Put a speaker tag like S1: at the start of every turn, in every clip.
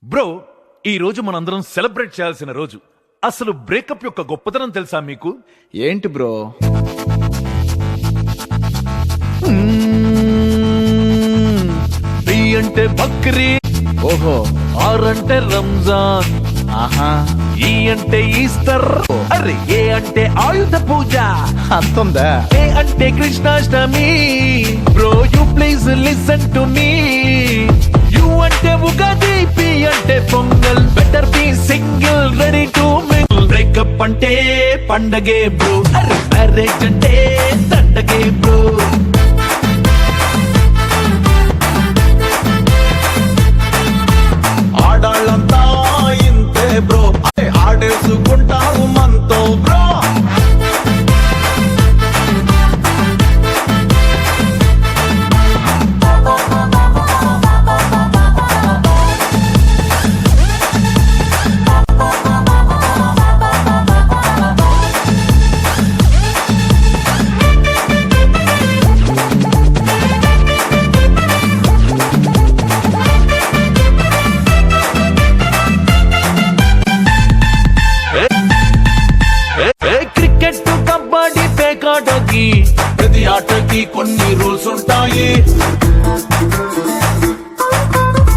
S1: Bro, ఈ రోజు మనందరం సెలబ్రేట్ చేయాల్సిన రోజు. అసలు బ్రేకప్ యొక్క గొప్పతనం తెలుసా మీకు?
S2: ఏంటి బ్రో?
S1: బి అంటే బక్రీ,
S2: ఓహో,
S1: ఆర్ అంటే రంజాన్,
S2: ఆహా,
S1: ఈ అంటే ఈస్టర్, అరే ఏ అంటే ఆయుధ పూజ,
S2: అంతుందా?
S1: ఏ అంటే Krishnashtami. Bro you please listen to me. You అంటే ఉగాది, పి అంటే pongal, better be single ready to mingle. Breakup అంటే పండగే బ్రో, అరే మ్యారేజ్ అంటే దండగే బ్రో.
S3: ఆడాళ్ళంతా ఇంతే బ్రో, ఆడేసుకుంటారు మనతో బ్రో.
S1: క్రికెట్, కబడ్డీ, పేకాటకి,
S3: ప్రతి ఆటకి కొన్ని రూల్స్ ఉంటాయి.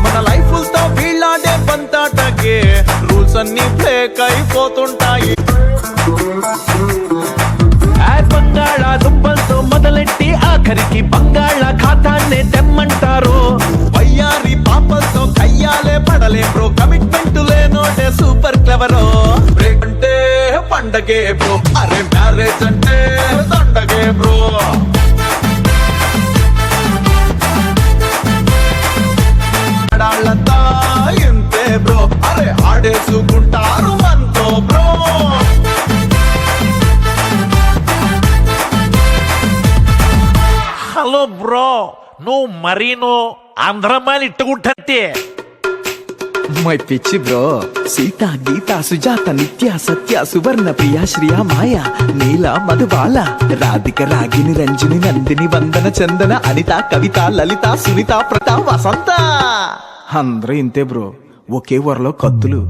S3: మన లైఫ్లతో వీళ్ళాడే బంతాటకి రూల్స్ అన్ని బ్రేక్ అయిపోతుంటాయి.
S1: బంగాళ దుంపలతో మొదలెట్టి ఆఖరికి బంగాళ ఖాతాన్నే తెమ్మంటారు.
S3: వయ్యారి పాపలతో కయ్యాలే పడలే బ్రో, కమిట్మెంట్ లేనోడే సూపర్ క్లెవరో. బ్రేక్ అంటే పండగే బ్రో, అరే మ్యారేజ్ అంటే దండగే బ్రో. ఆడాళ్ళంతా ఇంతే బ్రో, అరే ఆడేసుకుంటారు మనతో బ్రో.
S1: హలో బ్రో, నువ్వు మరీను ఆంధ్రమాని ఇట్టుకుంటే
S2: మై పిచ్చి బ్రో. సీత, గీత, సుజాత, నిత్య, సత్య, సువర్ణ, ప్రియ, శ్రియ, మాయ, నీల, మధుబాల, రాధిక, రాగిని, రంజని, నందిని, వందన, చందన, అనిత, కవిత, లలిత, సునీత, ప్రతాప్, వసంత. అందరూ ఇంతే బ్రో, ఒకే వరలో కత్తులు.